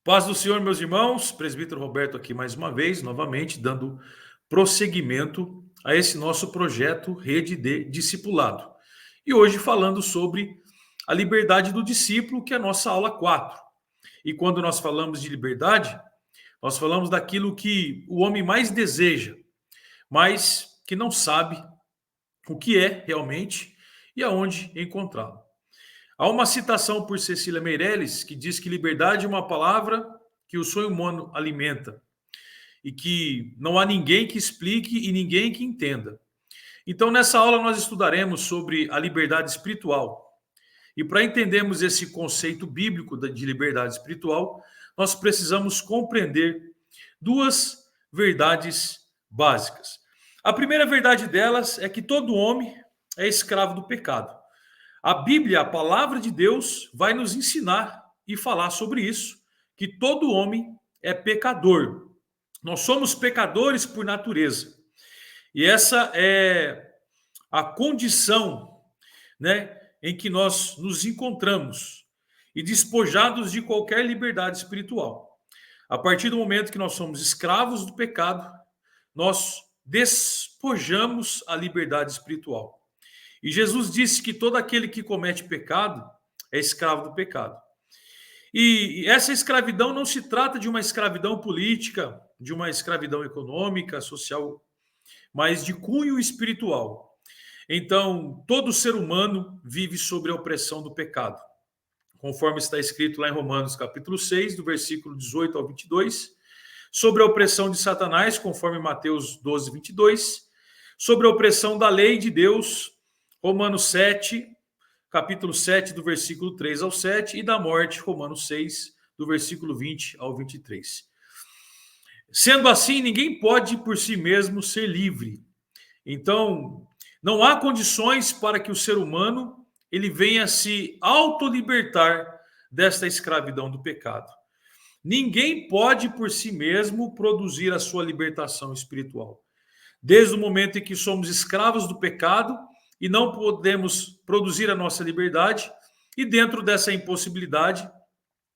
Paz do Senhor, meus irmãos, presbítero Roberto aqui mais uma vez, novamente, dando prosseguimento a esse nosso projeto Rede de Discipulado. E hoje falando sobre a liberdade do discípulo, que é a nossa aula 4. E quando nós falamos de liberdade, nós falamos daquilo que o homem mais deseja, mas que não sabe o que é realmente e aonde encontrá-lo. Há uma citação por Cecília Meirelles que diz que liberdade é uma palavra que o sonho humano alimenta e que não há ninguém que explique e ninguém que entenda. Então, nessa aula, nós estudaremos sobre a liberdade espiritual. E para entendermos esse conceito bíblico de liberdade espiritual, nós precisamos compreender duas verdades básicas. A primeira verdade delas é que todo homem é escravo do pecado. A Bíblia, a palavra de Deus, vai nos ensinar e falar sobre isso, que todo homem é pecador. Nós somos pecadores por natureza. E essa é a condição, né, em que nós nos encontramos e despojados de qualquer liberdade espiritual. A partir do momento que nós somos escravos do pecado, nós despojamos a liberdade espiritual. E Jesus disse que todo aquele que comete pecado é escravo do pecado. E essa escravidão não se trata de uma escravidão política, de uma escravidão econômica, social, mas de cunho espiritual. Então, todo ser humano vive sob a opressão do pecado, conforme está escrito lá em Romanos capítulo 6, do versículo 18 ao 22, sobre a opressão de Satanás, conforme Mateus 12, 22, sobre a opressão da lei de Deus, Romanos 7, capítulo 7, do versículo 3 ao 7, e da morte, Romanos 6, do versículo 20 ao 23. Sendo assim, ninguém pode por si mesmo ser livre. Então, não há condições para que o ser humano ele venha se autolibertar desta escravidão do pecado. Ninguém pode por si mesmo produzir a sua libertação espiritual. Desde o momento em que somos escravos do pecado e não podemos produzir a nossa liberdade, e dentro dessa impossibilidade,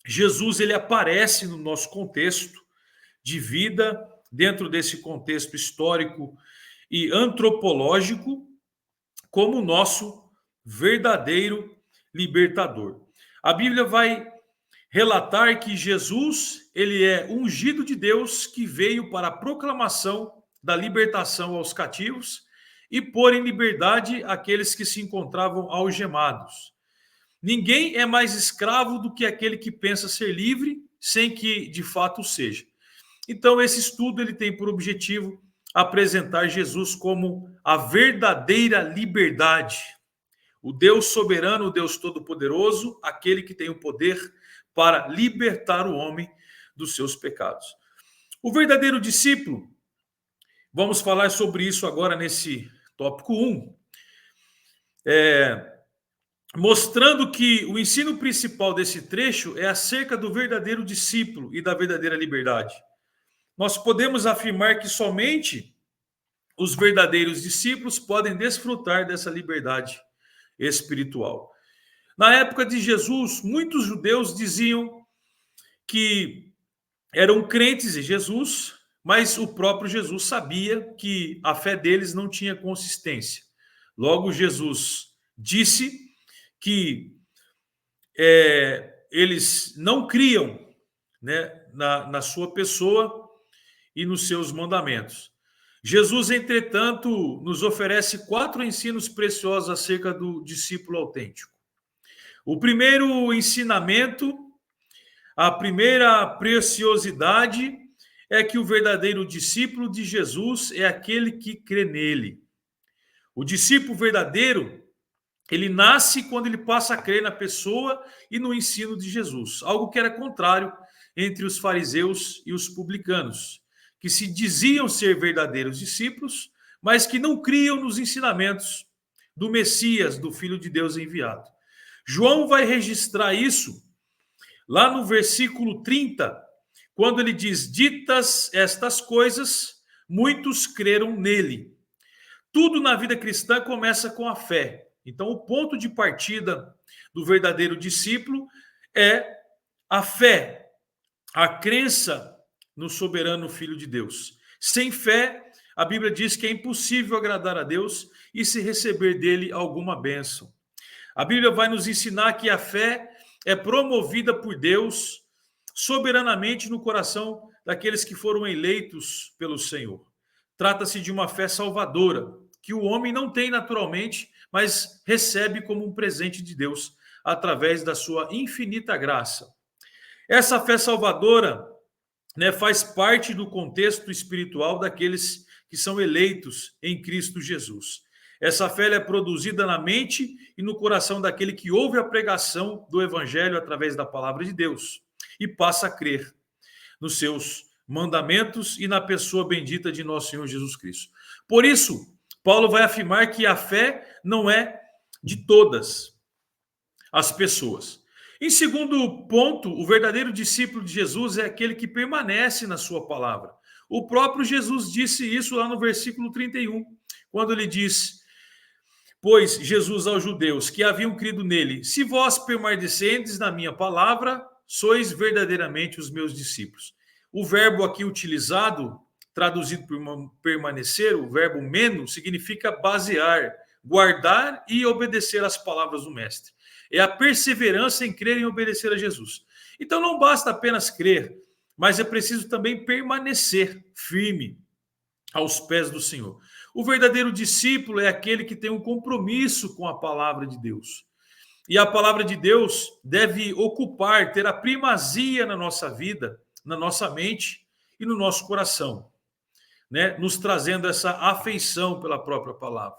Jesus ele aparece no nosso contexto de vida, dentro desse contexto histórico e antropológico, como o nosso verdadeiro libertador. A Bíblia vai relatar que Jesus, ele é ungido de Deus que veio para a proclamação da libertação aos cativos e pôr em liberdade aqueles que se encontravam algemados. Ninguém é mais escravo do que aquele que pensa ser livre, sem que de fato seja. Então, esse estudo ele tem por objetivo apresentar Jesus como a verdadeira liberdade. O Deus soberano, o Deus todo-poderoso, aquele que tem o poder para libertar o homem dos seus pecados. O verdadeiro discípulo, vamos falar sobre isso agora nesse tópico 1, mostrando que o ensino principal desse trecho é acerca do verdadeiro discípulo e da verdadeira liberdade. Nós podemos afirmar que somente os verdadeiros discípulos podem desfrutar dessa liberdade espiritual. Na época de Jesus, muitos judeus diziam que eram crentes em Jesus, mas o próprio Jesus sabia que a fé deles não tinha consistência. Logo, Jesus disse que eles não criam, né, na sua pessoa e nos seus mandamentos. Jesus, entretanto, nos oferece 4 ensinos preciosos acerca do discípulo autêntico. O primeiro ensinamento, a primeira preciosidade é que o verdadeiro discípulo de Jesus é aquele que crê nele. O discípulo verdadeiro, ele nasce quando ele passa a crer na pessoa e no ensino de Jesus, algo que era contrário entre os fariseus e os publicanos, que se diziam ser verdadeiros discípulos, mas que não criam nos ensinamentos do Messias, do Filho de Deus enviado. João vai registrar isso lá no versículo 30, quando ele diz: ditas estas coisas, muitos creram nele. Tudo na vida cristã começa com a fé. Então, o ponto de partida do verdadeiro discípulo é a fé. a crença no soberano Filho de Deus. Sem fé, a Bíblia diz que é impossível agradar a Deus e se receber dele alguma bênção. A Bíblia vai nos ensinar que a fé é promovida por Deus soberanamente no coração daqueles que foram eleitos pelo Senhor. Trata-se de uma fé salvadora, que o homem não tem naturalmente, mas recebe como um presente de Deus, através da sua infinita graça. Essa fé salvadora, né, faz parte do contexto espiritual daqueles que são eleitos em Cristo Jesus. Essa fé é produzida na mente e no coração daquele que ouve a pregação do Evangelho através da palavra de Deus e passa a crer nos seus mandamentos e na pessoa bendita de nosso Senhor Jesus Cristo. Por isso, Paulo vai afirmar que a fé não é de todas as pessoas. Em segundo ponto, o verdadeiro discípulo de Jesus é aquele que permanece na sua palavra. O próprio Jesus disse isso lá no versículo 31, quando ele diz: pois Jesus aos judeus que haviam crido nele, se vós permanecerdes na minha palavra, sois verdadeiramente os meus discípulos. O verbo aqui utilizado, traduzido por permanecer, o verbo meno, significa basear, guardar e obedecer às palavras do mestre. É a perseverança em crer e obedecer a Jesus. Então não basta apenas crer, mas é preciso também permanecer firme aos pés do Senhor. O verdadeiro discípulo é aquele que tem um compromisso com a palavra de Deus. E a palavra de Deus deve ocupar, ter a primazia na nossa vida, na nossa mente e no nosso coração, né? Nos trazendo essa afeição pela própria palavra.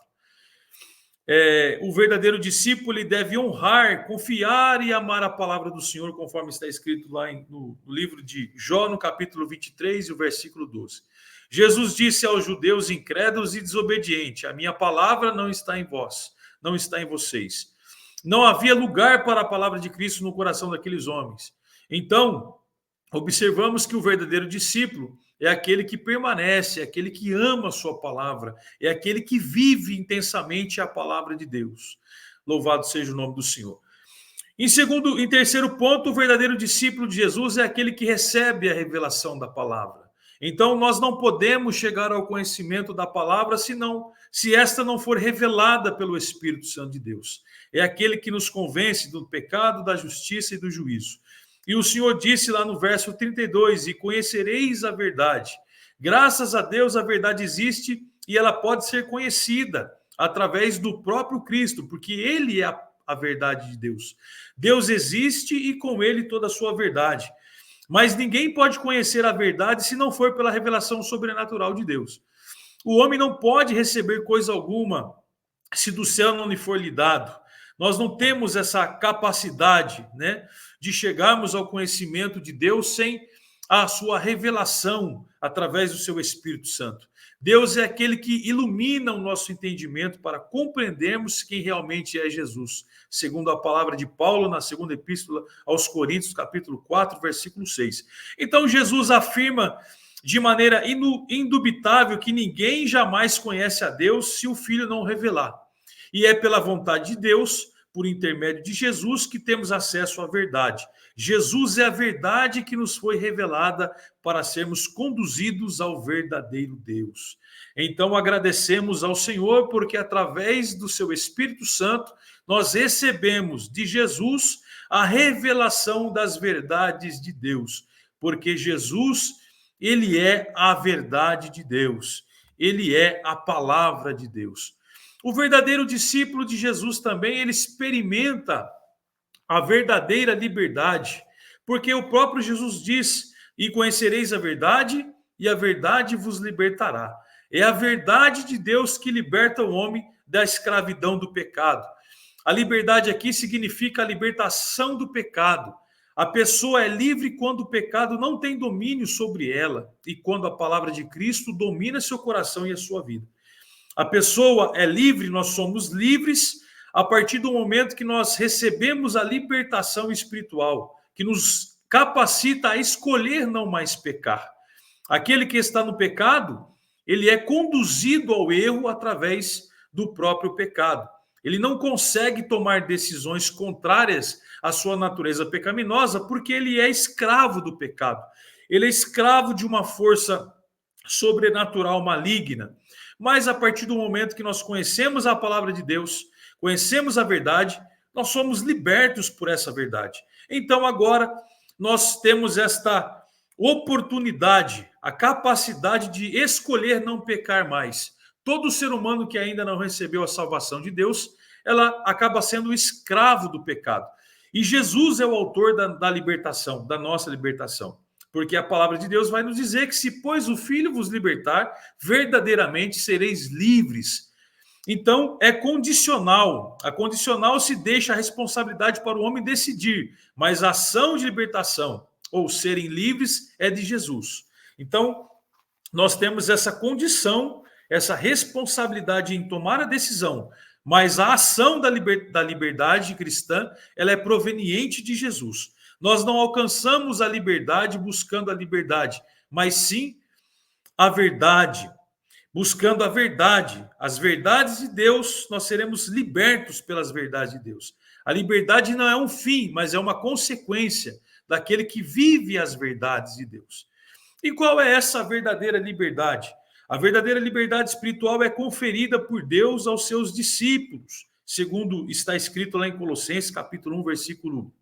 O verdadeiro discípulo ele deve honrar, confiar e amar a palavra do Senhor, conforme está escrito lá no livro de Jó, no capítulo 23 e o versículo 12. Jesus disse aos judeus incrédulos e desobedientes: a minha palavra não está em vós, não está em vocês. Não havia lugar para a palavra de Cristo no coração daqueles homens. Então, observamos que o verdadeiro discípulo é aquele que permanece, é aquele que ama a sua palavra, é aquele que vive intensamente a palavra de Deus. Louvado seja o nome do Senhor. Em terceiro ponto, o verdadeiro discípulo de Jesus é aquele que recebe a revelação da palavra. Então, nós não podemos chegar ao conhecimento da palavra se esta não for revelada pelo Espírito Santo de Deus. É aquele que nos convence do pecado, da justiça e do juízo. E o Senhor disse lá no verso 32, e conhecereis a verdade. Graças a Deus a verdade existe e ela pode ser conhecida através do próprio Cristo, porque ele é a verdade de Deus. Deus existe e com ele toda a sua verdade. Mas ninguém pode conhecer a verdade se não for pela revelação sobrenatural de Deus. O homem não pode receber coisa alguma se do céu não lhe for lhe dado. Nós não temos essa capacidade, né, de chegarmos ao conhecimento de Deus sem a sua revelação através do seu Espírito Santo. Deus é aquele que ilumina o nosso entendimento para compreendermos quem realmente é Jesus, segundo a palavra de Paulo na segunda epístola aos Coríntios, capítulo 4, versículo 6. Então Jesus afirma de maneira indubitável que ninguém jamais conhece a Deus se o Filho não revelar. E é pela vontade de Deus, por intermédio de Jesus, que temos acesso à verdade. Jesus é a verdade que nos foi revelada para sermos conduzidos ao verdadeiro Deus. Então agradecemos ao Senhor, porque através do seu Espírito Santo, nós recebemos de Jesus a revelação das verdades de Deus. Porque Jesus, ele é a verdade de Deus. Ele é a palavra de Deus. O verdadeiro discípulo de Jesus também, ele experimenta a verdadeira liberdade, porque o próprio Jesus diz: e conhecereis a verdade, e a verdade vos libertará. É a verdade de Deus que liberta o homem da escravidão do pecado. A liberdade aqui significa a libertação do pecado. A pessoa é livre quando o pecado não tem domínio sobre ela, e quando a palavra de Cristo domina seu coração e a sua vida. A pessoa é livre, nós somos livres a partir do momento que nós recebemos a libertação espiritual, que nos capacita a escolher não mais pecar. Aquele que está no pecado, ele é conduzido ao erro através do próprio pecado. Ele não consegue tomar decisões contrárias à sua natureza pecaminosa porque ele é escravo do pecado. Ele é escravo de uma força sobrenatural maligna. Mas a partir do momento que nós conhecemos a palavra de Deus, conhecemos a verdade, nós somos libertos por essa verdade. Então agora nós temos esta oportunidade, a capacidade de escolher não pecar mais. Todo ser humano que ainda não recebeu a salvação de Deus, ela acaba sendo escravo do pecado. E Jesus é o autor da libertação, da nossa libertação. Porque a palavra de Deus vai nos dizer que se, pois, o Filho vos libertar, verdadeiramente sereis livres. Então, é condicional. A condicional se deixa a responsabilidade para o homem decidir, mas a ação de libertação, ou serem livres, é de Jesus. Então, nós temos essa condição, essa responsabilidade em tomar a decisão, mas a ação da liberdade cristã, ela é proveniente de Jesus. Nós não alcançamos a liberdade buscando a liberdade, mas sim a verdade. Buscando a verdade, as verdades de Deus, nós seremos libertos pelas verdades de Deus. A liberdade não é um fim, mas é uma consequência daquele que vive as verdades de Deus. E qual é essa verdadeira liberdade? A verdadeira liberdade espiritual é conferida por Deus aos seus discípulos, segundo está escrito lá em Colossenses, capítulo 1, versículo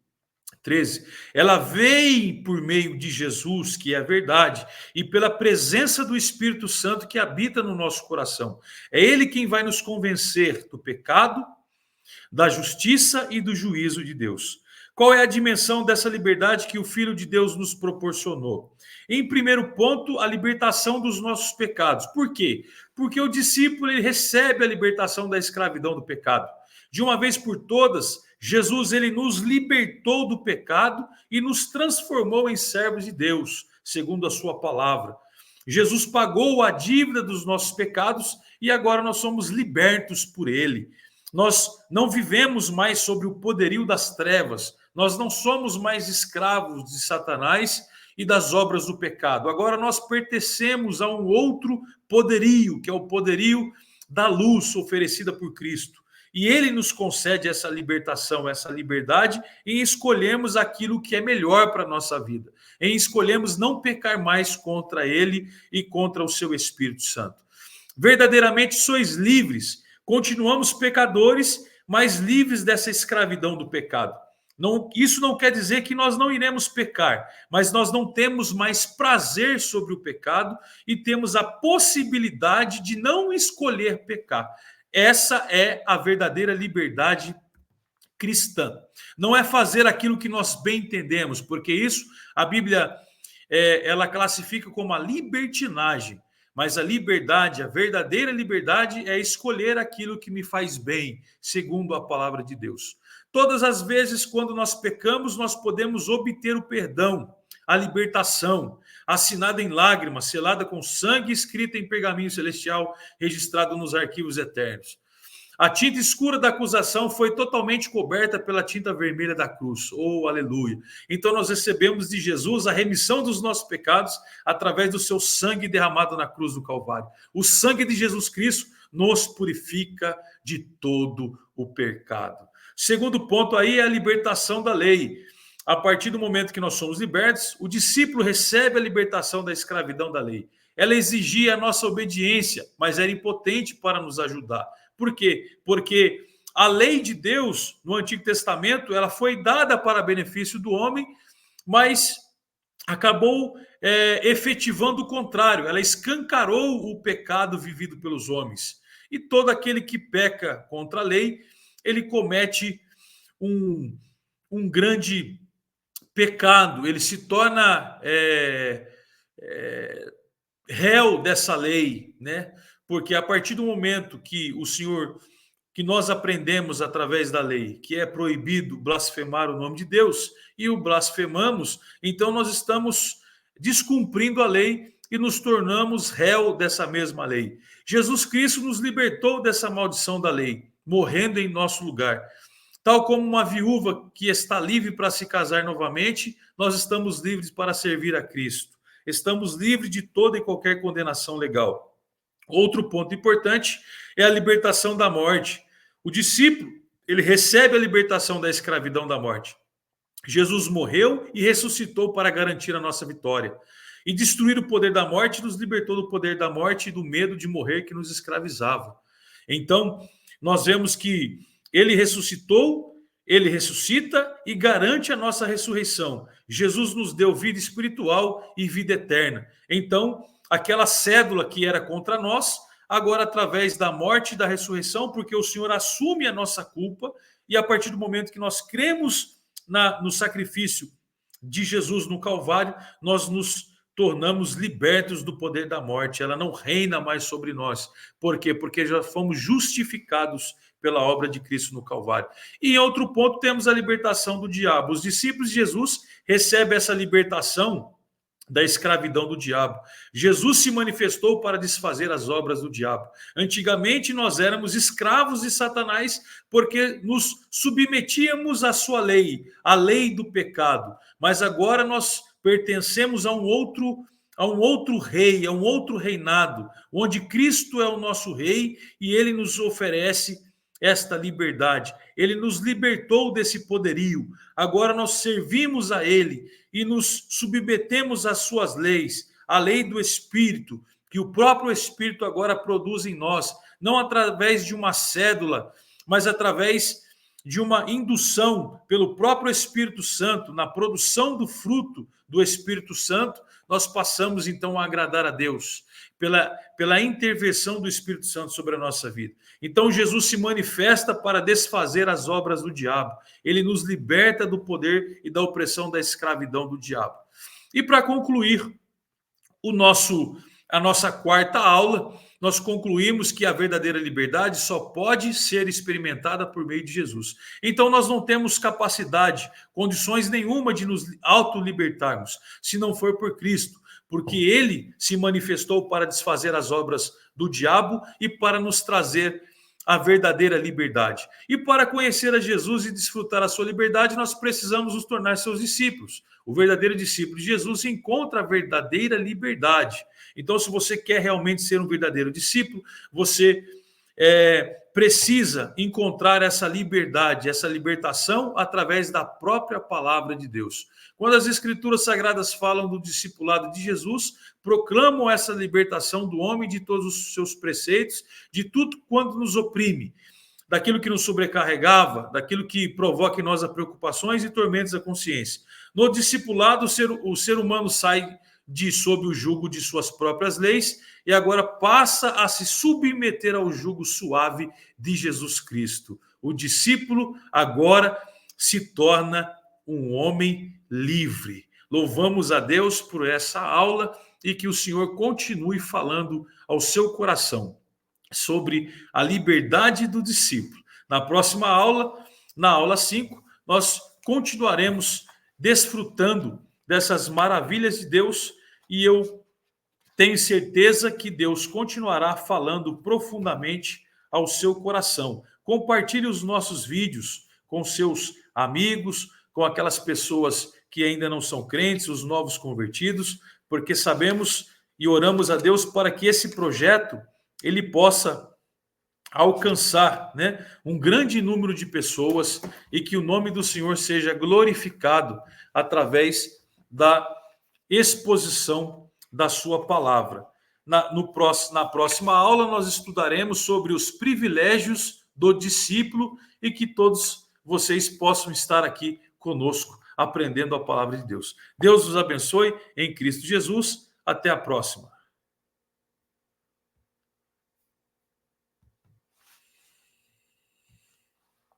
13. Ela vem por meio de Jesus, que é a verdade, e pela presença do Espírito Santo que habita no nosso coração. É ele quem vai nos convencer do pecado, da justiça e do juízo de Deus. Qual é a dimensão dessa liberdade que o Filho de Deus nos proporcionou? Em primeiro ponto, a libertação dos nossos pecados. Por quê? Porque o discípulo ele recebe a libertação da escravidão do pecado. De uma vez por todas, Jesus ele nos libertou do pecado e nos transformou em servos de Deus, segundo a sua palavra. Jesus pagou a dívida dos nossos pecados e agora nós somos libertos por ele. Nós não vivemos mais sobre o poderio das trevas, nós não somos mais escravos de Satanás e das obras do pecado. Agora nós pertencemos a um outro poderio, que é o poderio da luz oferecida por Cristo. E ele nos concede essa libertação, essa liberdade, em escolhermos aquilo que é melhor para a nossa vida, em escolhermos não pecar mais contra ele e contra o seu Espírito Santo. Verdadeiramente sois livres, continuamos pecadores, mas livres dessa escravidão do pecado. Não, isso não quer dizer que nós não iremos pecar, mas nós não temos mais prazer sobre o pecado e temos a possibilidade de não escolher pecar. Essa é a verdadeira liberdade cristã. Não é fazer aquilo que nós bem entendemos, porque isso a Bíblia ela classifica como a libertinagem. Mas a liberdade, a verdadeira liberdade é escolher aquilo que me faz bem, segundo a palavra de Deus. Todas as vezes quando nós pecamos, nós podemos obter o perdão, a libertação, assinada em lágrimas, selada com sangue, escrita em pergaminho celestial, registrado nos arquivos eternos. A tinta escura da acusação foi totalmente coberta pela tinta vermelha da cruz. Oh, aleluia. Então nós recebemos de Jesus a remissão dos nossos pecados através do seu sangue derramado na cruz do Calvário. O sangue de Jesus Cristo nos purifica de todo o pecado. Segundo ponto aí é a libertação da lei. A partir do momento que nós somos libertos, o discípulo recebe a libertação da escravidão da lei. Ela exigia a nossa obediência, mas era impotente para nos ajudar. Por quê? Porque a lei de Deus, no Antigo Testamento, ela foi dada para benefício do homem, mas acabou efetivando o contrário. Ela escancarou o pecado vivido pelos homens. E todo aquele que peca contra a lei, ele comete um grande pecado. Ele se torna réu dessa lei, né? Porque a partir do momento que que nós aprendemos através da lei, que é proibido blasfemar o nome de Deus, e o blasfemamos, então nós estamos descumprindo a lei e nos tornamos réu dessa mesma lei. Jesus Cristo nos libertou dessa maldição da lei, morrendo em nosso lugar. Tal como uma viúva que está livre para se casar novamente, nós estamos livres para servir a Cristo. Estamos livres de toda e qualquer condenação legal. Outro ponto importante é a libertação da morte. O discípulo, ele recebe a libertação da escravidão da morte. Jesus morreu e ressuscitou para garantir a nossa vitória. E destruir o poder da morte nos libertou do poder da morte e do medo de morrer que nos escravizava. Então, nós vemos que ele ressuscitou, ele ressuscita e garante a nossa ressurreição. Jesus nos deu vida espiritual e vida eterna. Então, aquela cédula que era contra nós, agora através da morte e da ressurreição, porque o Senhor assume a nossa culpa, e a partir do momento que nós cremos no sacrifício de Jesus no Calvário, nós nos tornamos libertos do poder da morte. Ela não reina mais sobre nós. Por quê? Porque já fomos justificados pela obra de Cristo no Calvário. E em outro ponto temos a libertação do diabo. Os discípulos de Jesus recebem essa libertação da escravidão do diabo. Jesus se manifestou para desfazer as obras do diabo. Antigamente nós éramos escravos de Satanás porque nos submetíamos à sua lei, a lei do pecado. Mas agora nós pertencemos a um outro rei, a um outro reinado, onde Cristo é o nosso rei e ele nos oferece esta liberdade. Ele nos libertou desse poderio. Agora nós servimos a ele e nos submetemos às suas leis, a lei do Espírito, que o próprio Espírito agora produz em nós, não através de uma cédula, mas através de uma indução pelo próprio Espírito Santo, na produção do fruto do Espírito Santo, nós passamos então a agradar a Deus, pela intervenção do Espírito Santo sobre a nossa vida. Então Jesus se manifesta para desfazer as obras do diabo. Ele nos liberta do poder e da opressão da escravidão do diabo. E para concluir a nossa quarta aula, nós concluímos que a verdadeira liberdade só pode ser experimentada por meio de Jesus. Então nós não temos capacidade, condições nenhuma de nos autolibertarmos, se não for por Cristo, porque ele se manifestou para desfazer as obras do diabo e para nos trazer a verdadeira liberdade. E para conhecer a Jesus e desfrutar a sua liberdade, nós precisamos nos tornar seus discípulos. O verdadeiro discípulo de Jesus encontra a verdadeira liberdade. Então, se você quer realmente ser um verdadeiro discípulo, você precisa encontrar essa liberdade, essa libertação através da própria palavra de Deus. Quando as Escrituras Sagradas falam do discipulado de Jesus, proclamam essa libertação do homem de todos os seus preceitos, de tudo quanto nos oprime, daquilo que nos sobrecarregava, daquilo que provoca em nós as preocupações e tormentos da consciência. No discipulado, o ser humano sai sob o jugo de suas próprias leis e agora passa a se submeter ao jugo suave de Jesus Cristo. O discípulo agora se torna um homem livre. Louvamos a Deus por essa aula e que o Senhor continue falando ao seu coração sobre a liberdade do discípulo. Na próxima aula, na aula 5, nós continuaremos desfrutando dessas maravilhas de Deus e eu tenho certeza que Deus continuará falando profundamente ao seu coração. Compartilhe os nossos vídeos com seus amigos, com aquelas pessoas que ainda não são crentes, os novos convertidos, porque sabemos e oramos a Deus para que esse projeto ele possa alcançar, um grande número de pessoas e que o nome do Senhor seja glorificado através da exposição da sua palavra. Na próxima aula nós estudaremos sobre os privilégios do discípulo e que todos vocês possam estar aqui conosco aprendendo a palavra de Deus. Deus os abençoe em Cristo Jesus. Até a próxima.